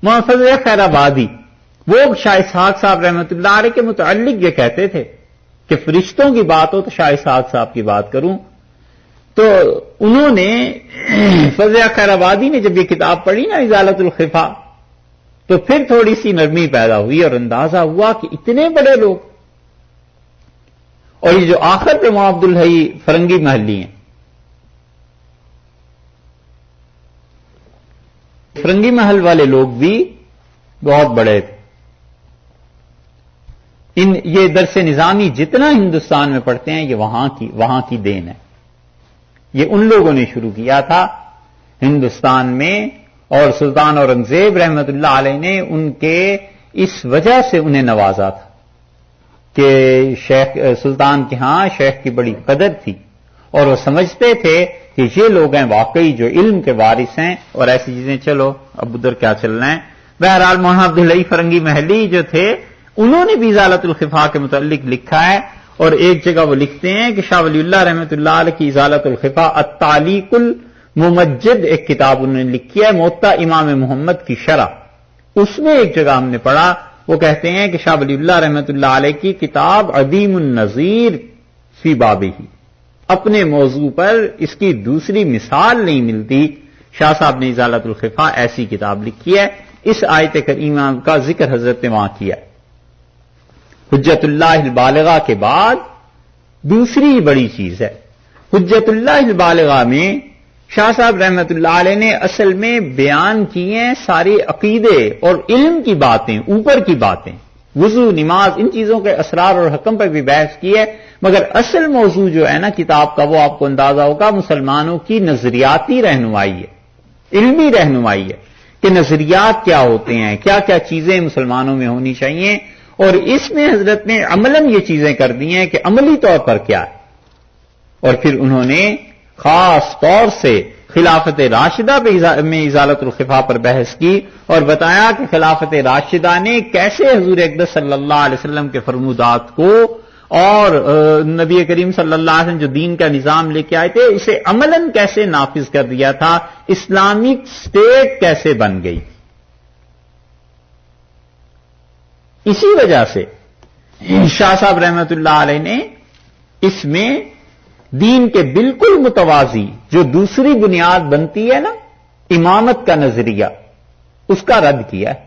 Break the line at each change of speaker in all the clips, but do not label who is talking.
محفظ خیر آبادی وہ شاہ اسحاق صاحب رحمۃ اللہ علیہ کے متعلق یہ کہتے تھے کہ فرشتوں کی بات ہو تو شاہ اسحاق صاحب کی بات کروں. تو انہوں نے فضل خیر آبادی نے جب یہ کتاب پڑھی نا ازالت الخفا، تو پھر تھوڑی سی نرمی پیدا ہوئی اور اندازہ ہوا کہ اتنے بڑے لوگ. اور یہ جو آخر پہ مولانا عبد الحی فرنگی محلی ہیں، فرنگی محل والے لوگ بھی بہت بڑے تھے. یہ درس نظامی جتنا ہندوستان میں پڑھتے ہیں یہ وہاں کی دین ہے. یہ ان لوگوں نے شروع کیا تھا ہندوستان میں، اور سلطان اورنگزیب رحمت اللہ علیہ نے ان کے اس وجہ سے انہیں نوازا تھا کہ شیخ سلطان کے ہاں شیخ کی بڑی قدر تھی، اور وہ سمجھتے تھے کہ یہ لوگ ہیں واقعی جو علم کے وارث ہیں، اور ایسی چیزیں. چلو اب ادھر کیا چلنا ہے. بہرحال مولانا عبد الحی فرنگی محلی جو تھے انہوں نے بھی ازالت الخفا کے متعلق لکھا ہے، اور ایک جگہ وہ لکھتے ہیں کہ شاہ ولی اللہ رحمۃ اللہ علیہ کی ازالت الخفا التعلیق الممجد ایک کتاب انہوں نے لکھی ہے موطا امام محمد کی شرح. اس میں ایک جگہ ہم نے پڑھا وہ کہتے ہیں کہ شاہ ولی اللہ رحمۃ اللہ علیہ کی کتاب عدیم النظیر فی بابہ، اپنے موضوع پر اس کی دوسری مثال نہیں ملتی. شاہ صاحب نے ازالت الخفا ایسی کتاب لکھی ہے. اس آیت کریمہ کا ذکر حضرت نے وہاں کیا. حجت اللہ البالغہ کے بعد دوسری بڑی چیز ہے. حجت اللہ البالغہ میں شاہ صاحب رحمت اللہ علیہ نے اصل میں بیان کیے ہیں سارے عقیدے اور علم کی باتیں، اوپر کی باتیں، وضو، نماز، ان چیزوں کے اسرار اور حکم پر بھی بحث کی ہے. مگر اصل موضوع جو ہے نا کتاب کا، وہ آپ کو اندازہ ہوگا مسلمانوں کی نظریاتی رہنمائی ہے، علمی رہنمائی ہے کہ نظریات کیا ہوتے ہیں، کیا کیا چیزیں مسلمانوں میں ہونی چاہیے. اور اس میں حضرت نے عملاً یہ چیزیں کر دی ہیں کہ عملی طور پر کیا ہے. اور پھر انہوں نے خاص طور سے خلافت راشدہ میں ازالت الخفا پر بحث کی اور بتایا کہ خلافت راشدہ نے کیسے حضور اقدس صلی اللہ علیہ وسلم کے فرمودات کو اور نبی کریم صلی اللہ علیہ وسلم جو دین کا نظام لے کے آئے تھے اسے عملاً کیسے نافذ کر دیا تھا، اسلامک اسٹیٹ کیسے بن گئی. اسی وجہ سے شاہ صاحب رحمت اللہ علیہ نے اس میں دین کے بالکل متوازی جو دوسری بنیاد بنتی ہے نا امامت کا نظریہ، اس کا رد کیا ہے.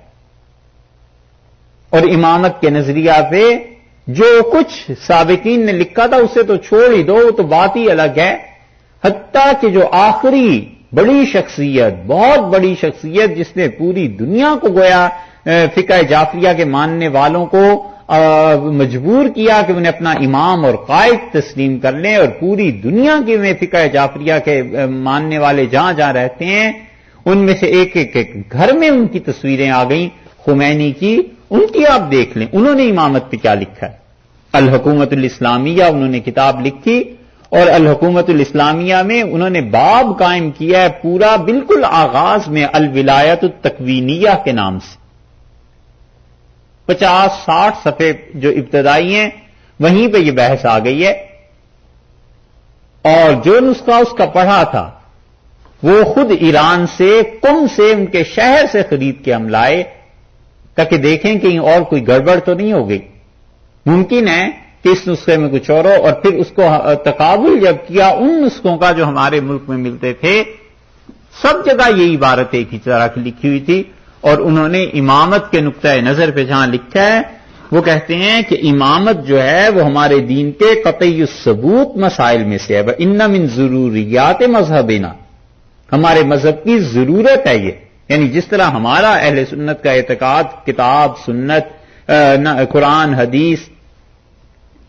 اور امامت کے نظریہ پہ جو کچھ سابقین نے لکھا تھا اسے تو چھوڑ ہی دو، وہ تو بات ہی الگ ہے. حتیٰ کہ جو آخری بڑی شخصیت، بہت بڑی شخصیت جس نے پوری دنیا کو گویا فقہ جعفریہ کے ماننے والوں کو مجبور کیا کہ انہیں اپنا امام اور قائد تسلیم کر لیں، اور پوری دنیا کے میں فقہ جعفریہ کے ماننے والے جہاں جہاں رہتے ہیں ان میں سے ایک ایک گھر میں ان کی تصویریں آ گئیں خمینی کی. ان کی آپ دیکھ لیں انہوں نے امامت پہ کیا لکھا ہے. الحکومت الاسلامیہ انہوں نے کتاب لکھی، اور الحکومت الاسلامیہ میں انہوں نے باب قائم کیا ہے پورا بالکل آغاز میں الولایت التکوینیہ کے نام سے. 50-60 صفحے جو ابتدائی ہیں وہیں پہ یہ بحث آ گئی ہے. اور جو نسخہ اس کا پڑھا تھا وہ خود ایران سے قم سے ان کے شہر سے خرید کے ہم لائے تاکہ دیکھیں کہ اور کوئی گڑبڑ تو نہیں ہو گئی. ممکن ہے کہ اس نسخے میں کچھ اور ہو. اور پھر اس کو تقابل جب کیا ان نسخوں کا جو ہمارے ملک میں ملتے تھے، سب جگہ یہی عبارت ایک ہی طرح کی لکھی ہوئی تھی. اور انہوں نے امامت کے نقطۂ نظر پہ جہاں لکھا ہے وہ کہتے ہیں کہ امامت جو ہے وہ ہمارے دین کے قطعی الثبوت مسائل میں سے ہے. ان من ضروریات مذہبنا، ہمارے مذہب کی ضرورت ہے یہ. یعنی جس طرح ہمارا اہل سنت کا اعتقاد کتاب سنت قرآن حدیث،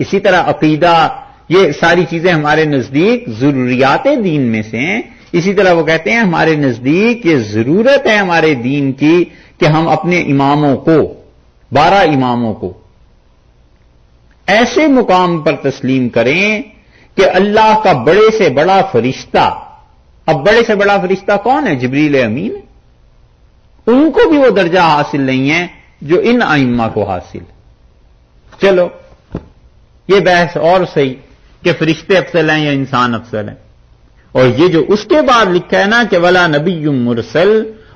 اسی طرح عقیدہ، یہ ساری چیزیں ہمارے نزدیک ضروریات دین میں سے ہیں. اسی طرح وہ کہتے ہیں ہمارے نزدیک یہ ضرورت ہے ہمارے دین کی کہ ہم اپنے اماموں کو 12 اماموں کو ایسے مقام پر تسلیم کریں کہ اللہ کا بڑے سے بڑا فرشتہ، اب بڑے سے بڑا فرشتہ کون ہے؟ جبریل امین. ان کو بھی وہ درجہ حاصل نہیں ہے جو ان ائمہ کو حاصل. چلو یہ بحث اور صحیح کہ فرشتے افضل ہیں یا انسان افضل ہیں. اور یہ جو اس کے بعد لکھا ہے نا کہ ولا نبی مرسل،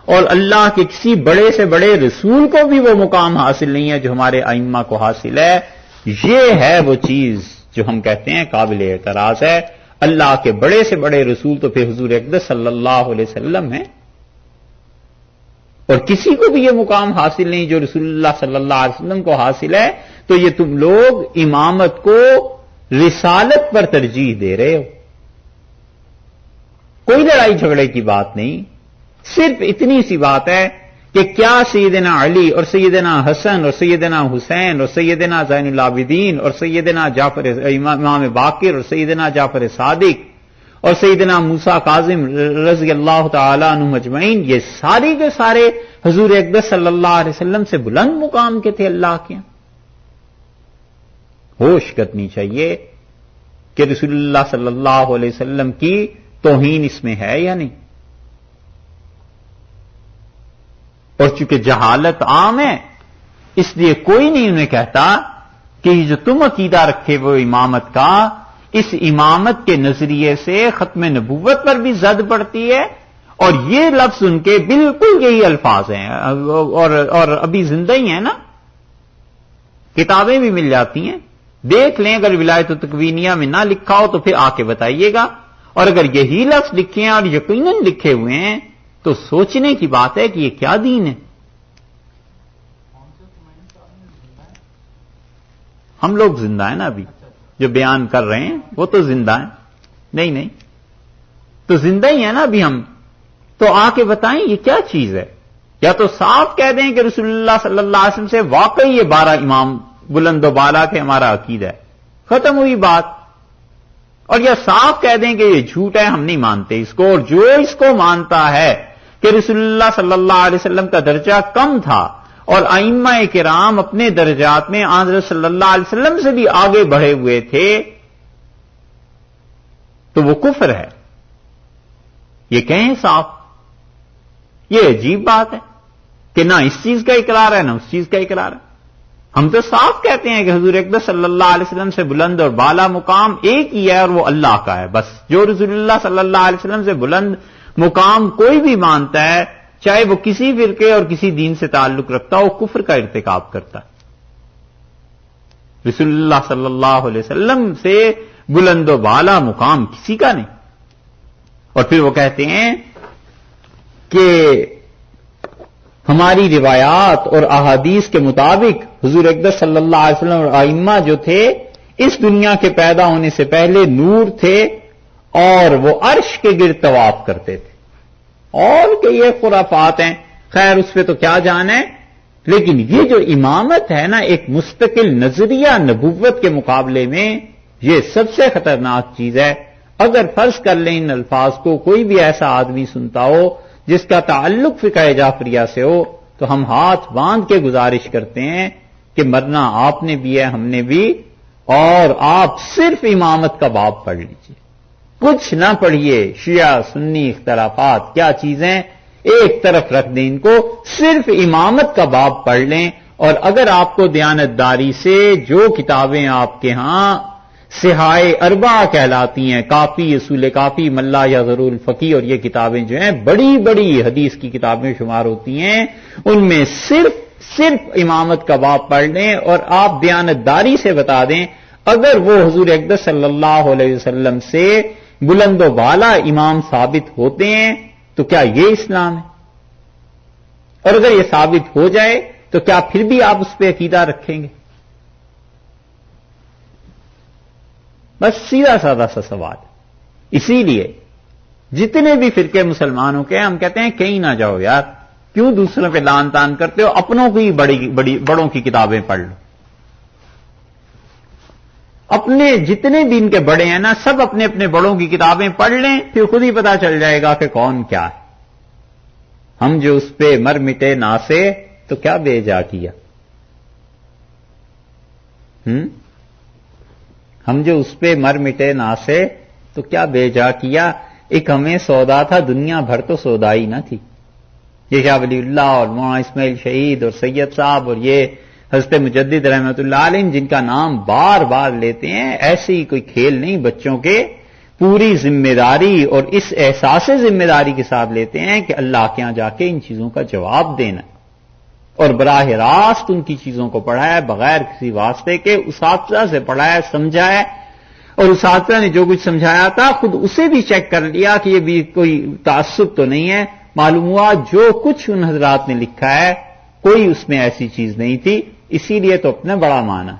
اور اللہ کے کسی بڑے سے بڑے رسول کو بھی وہ مقام حاصل نہیں ہے جو ہمارے ائمہ کو حاصل ہے. یہ ہے وہ چیز جو ہم کہتے ہیں قابل اعتراض ہے. اللہ کے بڑے سے بڑے رسول تو پھر حضور اقدس صلی اللہ علیہ وسلم ہیں، اور کسی کو بھی یہ مقام حاصل نہیں جو رسول اللہ صلی اللہ علیہ وسلم کو حاصل ہے. تو یہ تم لوگ امامت کو رسالت پر ترجیح دے رہے ہو. کوئی لڑائی جھگڑے کی بات نہیں، صرف اتنی سی بات ہے کہ کیا سیدنا علی اور سیدنا حسن اور سیدنا حسین اور سیدنا زین العابدین اور سیدنا جعفر امام باقر اور سیدنا جعفر صادق اور سیدنا موسیٰ کاظم رضی اللہ تعالی عنہ مجمعین، یہ سارے کے سارے حضور اقدس صلی اللہ علیہ وسلم سے بلند مقام کے تھے اللہ کے. ہوش کرنی چاہیے کہ رسول اللہ صلی اللہ علیہ وسلم کی توہین اس میں ہے یا نہیں. اور چونکہ جہالت عام ہے اس لیے کوئی نہیں انہیں کہتا کہ یہ جو تم عقیدہ رکھے وہ امامت کا، اس امامت کے نظریے سے ختم نبوت پر بھی زد پڑتی ہے. اور یہ لفظ ان کے بالکل یہی الفاظ ہیں، اور ابھی زندہ ہی ہیں نا، کتابیں بھی مل جاتی ہیں. دیکھ لیں، اگر ولایت تکوینیہ میں نہ لکھا ہو تو پھر آ کے بتائیے گا، اور اگر یہی لفظ لکھے ہیں اور یقیناً لکھے ہوئے ہیں تو سوچنے کی بات ہے کہ یہ کیا دین ہے. ہم لوگ زندہ ہیں نا، ابھی جو بیان کر رہے ہیں وہ تو زندہ ہیں. نہیں تو زندہ ہی ہیں نا ابھی ہم. تو آ کے بتائیں یہ کیا چیز ہے. یا تو صاف کہہ دیں کہ رسول اللہ صلی اللہ علیہ وسلم سے واقعی یہ 12 امام بلند و بالا کے ہمارا عقیدہ ہے، ختم ہوئی بات. اور یا صاف کہہ دیں کہ یہ جھوٹ ہے، ہم نہیں مانتے اس کو. اور جو اس کو مانتا ہے کہ رسول اللہ صلی اللہ علیہ وسلم کا درجہ کم تھا اور ائمہ کرام اپنے درجات میں حضرت صلی اللہ علیہ وسلم سے بھی آگے بڑھے ہوئے تھے، تو وہ کفر ہے. یہ کہیں صاف. یہ عجیب بات ہے کہ نہ اس چیز کا اقرار ہے نہ اس چیز کا اقرار ہے. ہم تو صاف کہتے ہیں کہ حضور اقدس صلی اللہ علیہ وسلم سے بلند اور بالا مقام ایک ہی ہے اور وہ اللہ کا ہے. بس جو رسول اللہ صلی اللہ علیہ وسلم سے بلند مقام کوئی بھی مانتا ہے، چاہے وہ کسی فرقے اور کسی دین سے تعلق رکھتا ہو، کفر کا ارتکاب کرتا ہے. رسول اللہ صلی اللہ علیہ وسلم سے بلند و بالا مقام کسی کا نہیں. اور پھر وہ کہتے ہیں کہ ہماری روایات اور احادیث کے مطابق حضور اقدس صلی اللہ علیہ وسلم اور ائمہ جو تھے اس دنیا کے پیدا ہونے سے پہلے نور تھے اور وہ عرش کے گرد طواف کرتے تھے. اور کہ یہ خرافات ہیں، خیر اس پہ تو کیا جان ہے. لیکن یہ جو امامت ہے نا، ایک مستقل نظریہ نبوت کے مقابلے میں یہ سب سے خطرناک چیز ہے. اگر فرض کر لیں ان الفاظ کو کوئی بھی ایسا آدمی سنتا ہو جس کا تعلق فقہ جعفریہ سے ہو، تو ہم ہاتھ باندھ کے گزارش کرتے ہیں کہ مرنا آپ نے بھی ہے، ہم نے بھی، اور آپ صرف امامت کا باب پڑھ لیجئے، کچھ نہ پڑھیے. شیعہ سنی اختلافات کیا چیزیں ایک طرف رکھ دیں، ان کو صرف امامت کا باب پڑھ لیں. اور اگر آپ کو دیانتداری سے جو کتابیں آپ کے ہاں صحائے اربعہ کہلاتی ہیں، کافی، اصول کافی، ملا یا ضرور الفقی، اور یہ کتابیں جو ہیں بڑی بڑی حدیث کی کتابیں شمار ہوتی ہیں، ان میں صرف امامت کا باب پڑھ لیں اور آپ دیانتداری سے بتا دیں اگر وہ حضور اقدس صلی اللہ علیہ وسلم سے بلند و بالا امام ثابت ہوتے ہیں تو کیا یہ اسلام ہے؟ اور اگر یہ ثابت ہو جائے تو کیا پھر بھی آپ اس پہ عقیدہ رکھیں گے؟ بس سیدھا سادہ سا سوال. اسی لیے جتنے بھی فرقے مسلمانوں کے ہم کہتے ہیں کہیں نہ جاؤ یار، کیوں دوسروں پہ لان تان کرتے ہو، اپنوں کی بڑوں کی کتابیں پڑھ لو. اپنے جتنے بھی ان کے بڑے ہیں نا، سب اپنے اپنے بڑوں کی کتابیں پڑھ لیں، پھر خود ہی پتا چل جائے گا کہ کون کیا ہے. ہم جو اس پہ مر مٹے ناسے تو کیا بے جا کیا. ہم جو اس پہ مر مٹے ناسے تو کیا بے جا کیا. ایک ہمیں سودا تھا، دنیا بھر تو سودا ہی نہ تھی. یہ شاہ ولی اللہ اور مولانا اسماعیل شہید اور سید صاحب اور یہ حضرت مجدد رحمۃ اللہ علیہ جن کا نام بار بار لیتے ہیں، ایسے ہی کوئی کھیل نہیں بچوں کے. پوری ذمہ داری اور اس احساس ذمہ داری کے ساتھ لیتے ہیں کہ اللہ کے ہاں جا کے ان چیزوں کا جواب دینا، اور براہ راست ان کی چیزوں کو پڑھایا بغیر کسی واسطے کے، اساتذہ سے پڑھایا سمجھایا، اور اساتذہ نے جو کچھ سمجھایا تھا خود اسے بھی چیک کر لیا کہ یہ بھی کوئی تعصب تو نہیں ہے، معلوم ہوا جو کچھ ان حضرات نے لکھا ہے کوئی اس میں ایسی چیز نہیں تھی، اسی لیے تو اپنا بڑا مانا۔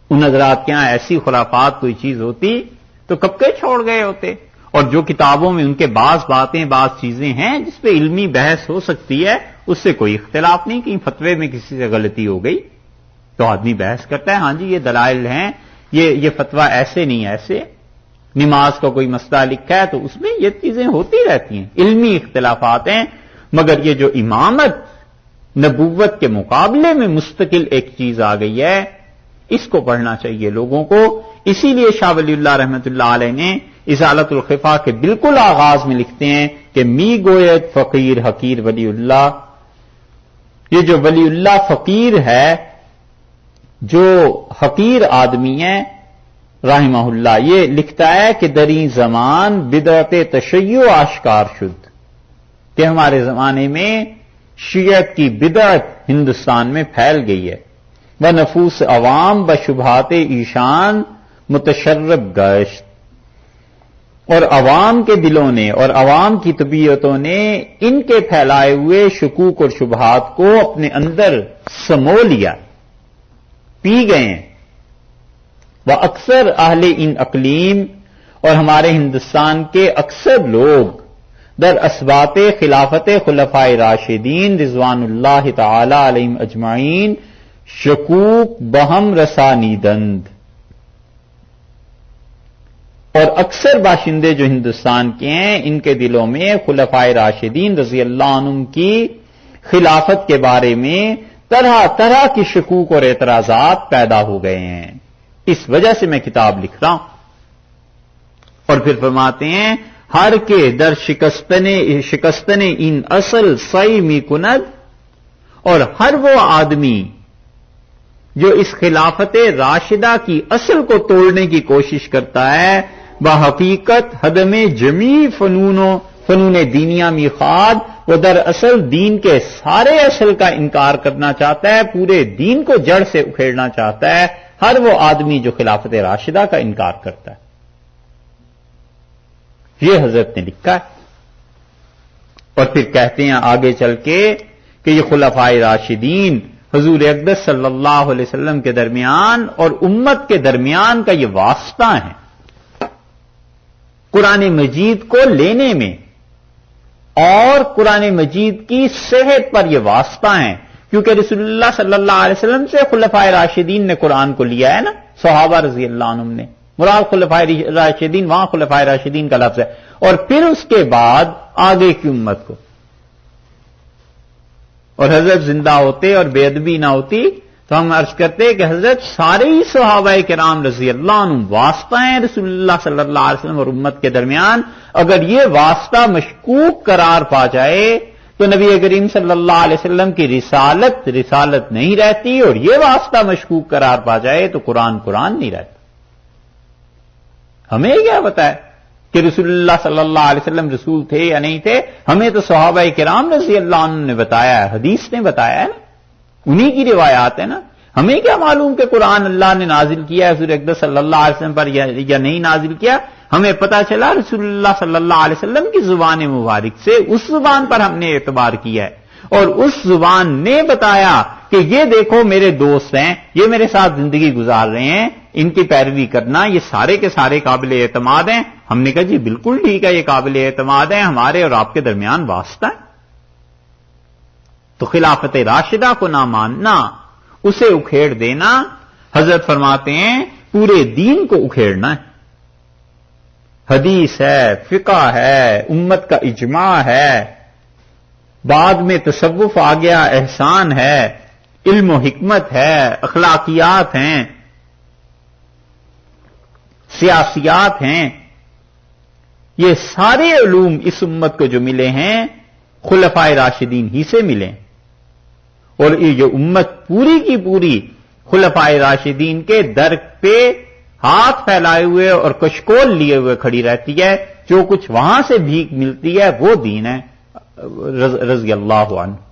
ان حضرات کے ہاں ایسی خرافات کوئی چیز ہوتی تو کب کے چھوڑ گئے ہوتے، اور جو کتابوں میں ان کے بعض باتیں بعض چیزیں ہیں جس پہ علمی بحث ہو سکتی ہے، اس سے کوئی اختلاف نہیں کہ فتوے میں کسی سے غلطی ہو گئی تو آدمی بحث کرتا ہے، ہاں جی یہ دلائل ہیں، یہ فتویٰ ایسے نہیں ایسے، نماز کا کوئی مسئلہ لکھا ہے تو اس میں یہ چیزیں ہوتی رہتی ہیں، علمی اختلافات ہیں، مگر یہ جو امامت نبوت کے مقابلے میں مستقل ایک چیز آ گئی ہے، اس کو پڑھنا چاہیے لوگوں کو۔ اسی لیے شاہ ولی اللہ رحمۃ اللہ علیہ نے ازالت الخفا کے بالکل آغاز میں لکھتے ہیں کہ می گوید فقیر حقیر ولی اللہ، یہ جو ولی اللہ فقیر ہے، جو حقیر آدمی ہے رحمہ اللہ، یہ لکھتا ہے کہ دری زمان بدعت تشیع آشکار شد، کہ ہمارے زمانے میں شیعت کی بدعت ہندوستان میں پھیل گئی ہے، وہ نفوس عوام بشبہات ایشان متشرب گشت، اور عوام کے دلوں نے اور عوام کی طبیعتوں نے ان کے پھیلائے ہوئے شکوک اور شبہات کو اپنے اندر سمو لیا، پی گئے ہیں۔ وہ اکثر اہل ان اقلیم، اور ہمارے ہندوستان کے اکثر لوگ در اسبات خلافت خلفائے راشدین رضوان اللہ تعالی علیہم اجمعین شکوک بہم رسانیدند، اور اکثر باشندے جو ہندوستان کے ہیں ان کے دلوں میں خلفائے راشدین رضی اللہ عنہم کی خلافت کے بارے میں طرح طرح کی شکوک اور اعتراضات پیدا ہو گئے ہیں، اس وجہ سے میں کتاب لکھ رہا ہوں۔ اور پھر فرماتے ہیں ہر کے در شکستن ان اصل سعی می کند، اور ہر وہ آدمی جو اس خلافت راشدہ کی اصل کو توڑنے کی کوشش کرتا ہے، بحقیقت حدم جمی فنون دینیا می خاد، وہ در اصل دین کے سارے اصل کا انکار کرنا چاہتا ہے، پورے دین کو جڑ سے اکھیڑنا چاہتا ہے، ہر وہ آدمی جو خلافت راشدہ کا انکار کرتا ہے۔ یہ حضرت نے لکھا ہے، اور پھر کہتے ہیں آگے چل کے کہ یہ خلفائے راشدین حضور اقدس صلی اللہ علیہ وسلم کے درمیان اور امت کے درمیان کا یہ واسطہ ہے، قرآن مجید کو لینے میں اور قرآن مجید کی صحت پر یہ واسطہ ہیں، کیونکہ رسول اللہ صلی اللہ علیہ وسلم سے خلفائے راشدین نے قرآن کو لیا ہے نا، صحابہ رضی اللہ عنہم نے، مراد خلفائے راشدین وہاں خلفائے راشدین کا لفظ ہے، اور پھر اس کے بعد آگے کی امت کو۔ اور حضرت زندہ ہوتے اور بے ادبی نہ ہوتی تو ہم عرض کرتے کہ حضرت سارے ہی صحابہ کرام رضی اللہ عنہم واسطہ ہیں رسول اللہ صلی اللہ علیہ وسلم اور امت کے درمیان، اگر یہ واسطہ مشکوک قرار پا جائے تو نبی کریم صلی اللہ علیہ وسلم کی رسالت نہیں رہتی، اور یہ واسطہ مشکوک قرار پا جائے تو قرآن نہیں رہتا۔ ہمیں کیا بتائے کہ رسول اللہ صلی اللہ علیہ وسلم رسول تھے یا نہیں تھے، ہمیں تو صحابہ کرام رضی اللہ عنہ نے بتایا ہے، حدیث نے بتایا ہے نا، انہی کی روایات ہے نا، ہمیں کیا معلوم کہ قرآن اللہ نے نازل کیا ہے حضور اقدس صلی اللہ علیہ وسلم پر یا نہیں نازل کیا، ہمیں پتا چلا رسول اللہ صلی اللہ علیہ وسلم کی زبان مبارک سے، اس زبان پر ہم نے اعتبار کیا ہے، اور اس زبان نے بتایا کہ یہ دیکھو میرے دوست ہیں، یہ میرے ساتھ زندگی گزار رہے ہیں، ان کی پیروی کرنا یہ سارے کے سارے قابل اعتماد ہیں۔ ہم نے کہا جی بالکل ٹھیک ہے، یہ قابل اعتماد ہیں، ہمارے اور آپ کے درمیان واسطہ ہے۔ تو خلافت راشدہ کو نہ ماننا، اسے اکھیڑ دینا، حضرت فرماتے ہیں پورے دین کو اکھیڑنا ہے۔ حدیث ہے، فقہ ہے، امت کا اجماع ہے، بعد میں تصوف آ گیا، احسان ہے، علم و حکمت ہے، اخلاقیات ہیں، سیاسیات ہیں، یہ سارے علوم اس امت کو جو ملے ہیں خلفائے راشدین ہی سے ملے، اور یہ جو امت پوری کی پوری خلفائے راشدین کے در پہ ہاتھ پھیلائے ہوئے اور کشکول لیے ہوئے کھڑی رہتی ہے. جو کچھ وہاں سے بھیک ملتی ہے وہ دین ہے. رضی اللہ عنہ.